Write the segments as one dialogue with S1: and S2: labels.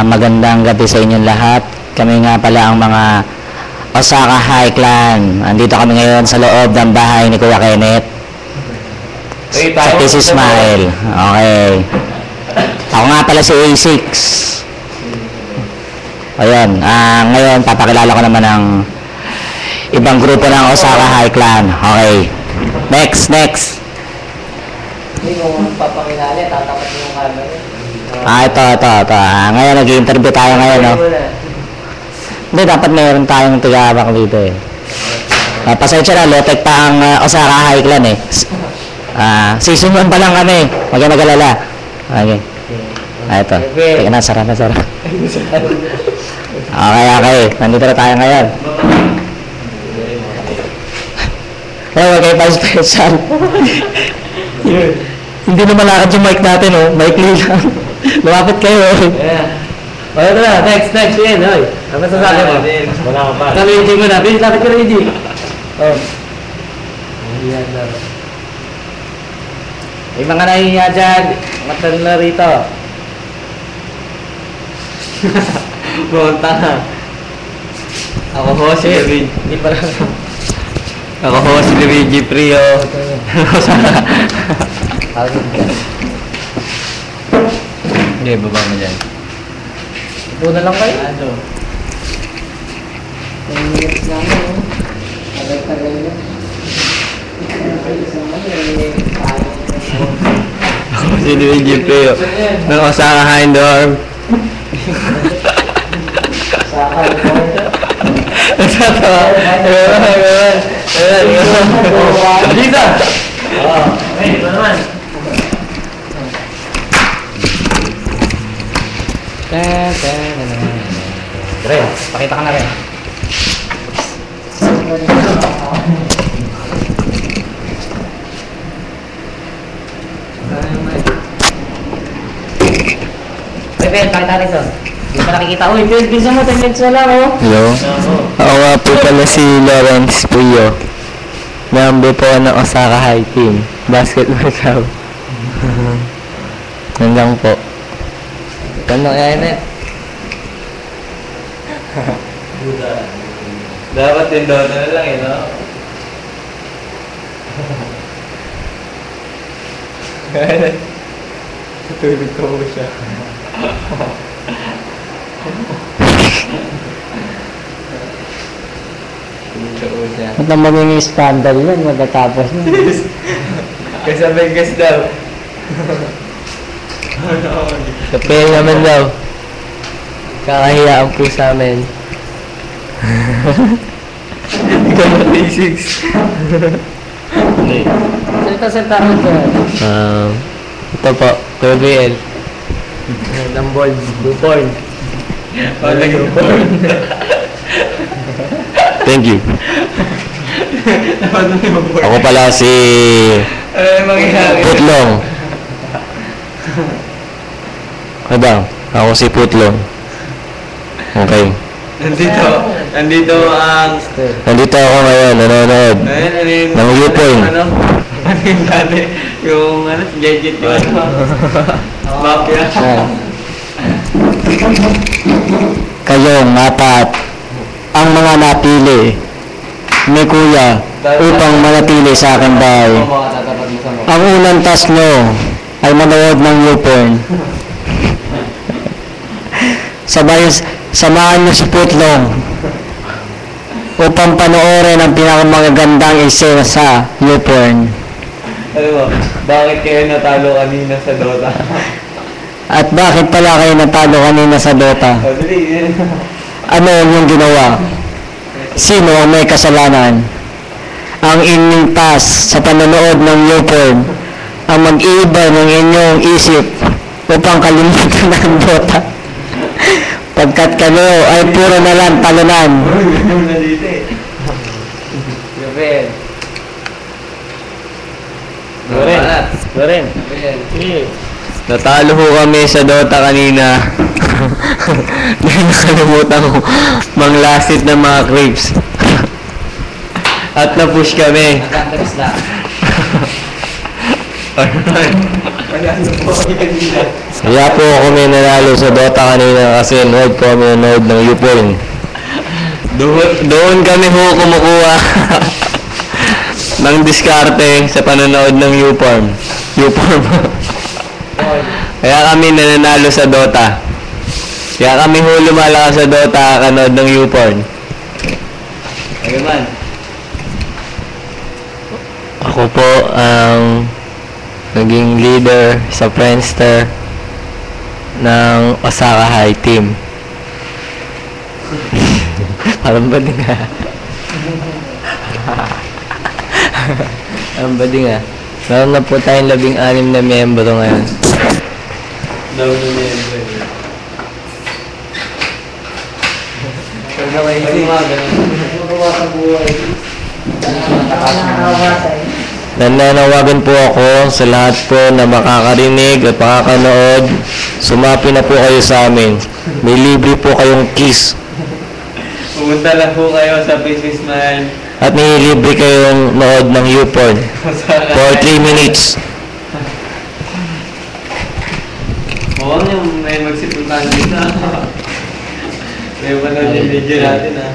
S1: Magandang gabi sa inyong lahat. Kami nga pala ang mga Osaka High Clan. Andito kami ngayon sa loob ng bahay ni Kuya Kenneth. Sa Peace Smile. Okay. Ako nga pala si A6. Ayun. Ngayon, papakilala ko naman ang ibang grupo ng Osaka High Clan. Okay. Next.
S2: Hindi mo papakilala, tatapat yung camera.
S1: Ito. Ngayon, nag-i-interview tayo ngayon, no? Hindi, dapat mayroon tayong tigabak dito, eh. Pasensya na, low-tech pa ang Osaka High Clan, eh. Season 1 pa lang kami. Huwag ka nag-alala. Okay. Ito. Teka na, sarap. Okay. Nandito na tayo ngayon. Huwag kayo pa special. Hindi na malakad yung mic natin, oh. Mic-ly lang. Lumapit kayo, oh.
S2: Wala na, next, yun, oy. Ano masasabi mo?
S3: Wala ka pa.
S2: Sabi yung mo na, bilis lapit ko na yung G. Oh. May mga nahihiya dyan, mga tanong na rito.
S3: Bumunta na. Ako ho si Luigi.
S2: Hindi pa lang.
S3: Ako ho si Luigi Prio. Hindi, baba mo dyan.
S2: Ito na lang kayo.
S3: Ano?
S2: 10 minutes na ako. Tagal na.
S3: Ako si Luigi Prio. Ng Osaka Hindorm.
S2: Osaka Hindorm.
S3: Nagtatawa. Dito! Oo. Okay, ito naman.
S1: Ren, pakita ka na rin.
S2: Ben, pakita rin ito. Hindi pa nakikita. Uy, bisa mo, 10 minutes na lang, oh.
S4: Hello? Ako nga po pala si Lawrence Puyo. Member po ng Osaka High Team. Basketball club. Yan lang po.
S2: Ganda kaya yun eh.
S3: Dapat yung Dota na lang eh, no? Tutulog ko mo siya.
S1: Ba't na magiging scandal yan? Magkatapos na.
S3: Kasabay gas daw.
S4: Kapil naman daw. Kakahiyaan po sa amin.
S3: Ikaw na T6.
S2: Salita ko dyan.
S4: Ito po, Kuya BL.
S2: Lambol, Duporn.
S3: Oh, nag-porn.
S4: Thank you.
S3: Dapat na yung porn.
S4: Ako pala si
S3: Ano mangyayari?
S4: Putlong. Ano ba? Ako si Putlong. Okay.
S3: Nandito ang...
S4: Nandito ako ngayon, nanonood. Ng U-Point.
S3: Ano yung dati? Yung ano, si Jejit yung ano? Mafia.
S1: Kayong apat ang mga napili ni Kuya upang manatili sa aking bahay. Ang unang task nyo ay manood ng U-Porn. Samahan nyo si Putlong upang panoorin ang pinakamagagandang eksena sa U-Porn.
S3: Ano mo, bakit kayo natalo kanina sa Dota?
S1: At bakit pala kayo natalo kanina sa Dota?
S3: Dali.
S1: Ano yung ginawa? Sino ang may kasalanan? Ang inyong task sa panonood ng U-Porn ang mag-iiba ng inyong isip upang kalimutan ang Dota. Pagkat kayo ay puro na lang talunan.
S3: Gabriel.
S4: Loren. Natalo ho kami sa Dota kanina. Dahil nakalimutan ko manglasit ng mga creeps. At na-push kami.
S2: Nagkakaris lang.
S3: Panalo po kayo kanina.
S4: Kaya po kami nanalo sa Dota kanina kasi nanood po kami nanood ng YouPorn. Doon kami ho kumukuha ng diskarte sa panonood ng YouPorn. Kaya kami nananalo sa Dota. Kaya kami ho lumalakas sa Dota kanood ng YouPorn.
S3: Ayun man.
S4: Ako po ang naging leader sa Friendster ng Osaka High Team. Parang bading nga. Parang bading nga. Meron na po tayong 16 na miyembro ngayon.
S3: Daw na niya yun. Kaya kayo isi.
S4: Nananawagan po ako sa lahat po na makakarinig at makakanood. Sumapi na po kayo sa amin. May libre po kayong kiss.
S3: Pumunta lang po kayo sa Business Man.
S4: At may libre kayong nood ng YouPorn for 3 minutes.
S3: Oo, yung may magsipuntahan dito. May manood yung video natin ah.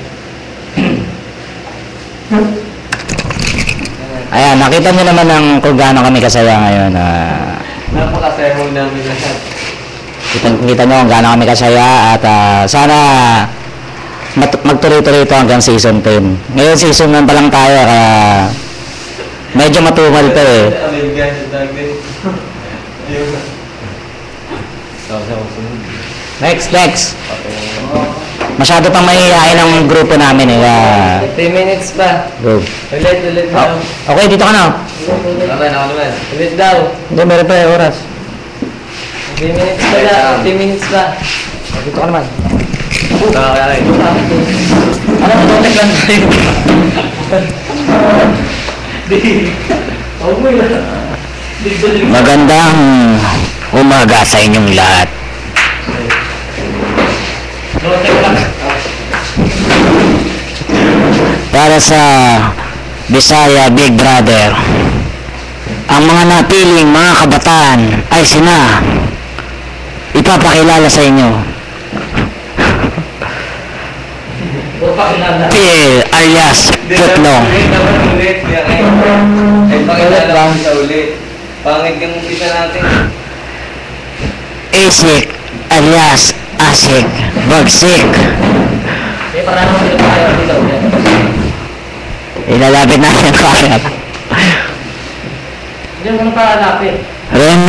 S1: Ayan, nakita nyo naman kung gaano kami kasaya ngayon.
S3: Napakasaya mo namin lahat.
S1: Kita nyo kung gaano kami kasaya at sana magtuloy-tuloy ito hanggang season 10. Ngayon season 1 pa lang tayo kaya medyo matumal to eh.
S3: Amin guys, ang dami.
S1: Next. Masyado pang mahihain ang grupo namin eh.
S3: 3 minutes pa.
S1: Go.
S3: Ulit daw.
S1: Okay, dito ka na.
S3: Okay, ako naman. Ulit daw.
S1: Hindi, meron pa yung oras.
S3: 3 minutes pa lang. 3 minutes pa.
S1: Dito ka naman.
S3: Okay.
S1: Ano mo, dotek lang tayo. Magandang umaga sa inyong lahat. Para sa Bisaya Big Brother, ang mga napiling mga kabataan ay sina ipapakilala sa inyo. Phil alias Putlong.
S3: Ulit. Ay, pakilala ko sa ulit. Pangit yung umpisa natin.
S1: Asik alias Asik Bagsik. Ilalapit natin ang karat.
S2: Hindi mo na pakalapit.
S1: Ren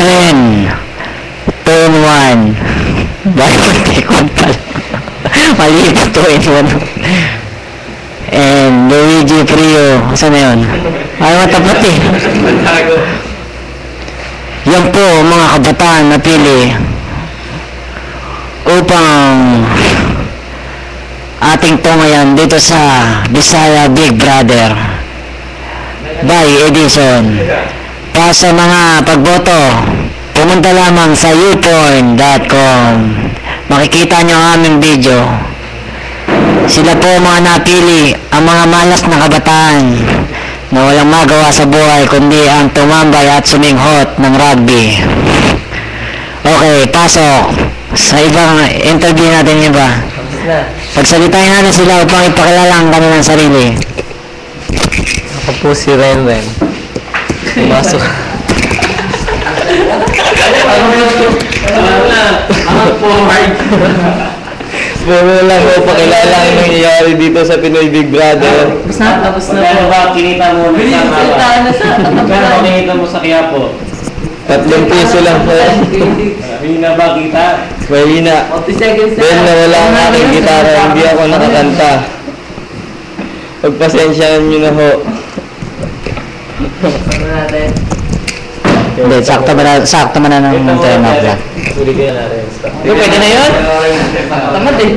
S1: Turn 1. Bakit tikon pala? Mali pa 2 in 1. And Luigi Frio. Saan na yun? Ay, matapat eh.
S3: Matago.
S1: Yan po mga kabataan na pili upang ating tungayan dito sa Bisaya Big Brother by Edison. Para sa mga pagboto, pumunta lamang sa youporn.com. Makikita nyo ang aming video. Sila po mga napili, ang mga malas na kabataan na walang magawa sa buhay kundi ang tumambay at suminghot ng rugby. Okay, pasok sa ibang interview natin iba. Pagsalitain natin sila upang ipakilala ang kanilang sarili.
S4: Ako po si Ren. Pumasok.
S3: Ang forward.
S4: Puro lang po pakilala ang nangyayari dito sa Pinoy Big Brother.
S3: Tapos na po ba? Kinita mo na sa Pero kinita mo sa Quiapo.
S4: 3 piso lang po.
S3: Hindi na ba kita?
S4: Mahina.
S3: 40 seconds
S4: Dahil nawala ang aking gitara, hindi ako nakakanta. Pagpasensyaan nyo na ho.
S1: Hindi, sakto man na ng turn off lang.
S3: Pwede na yun? Tamad eh.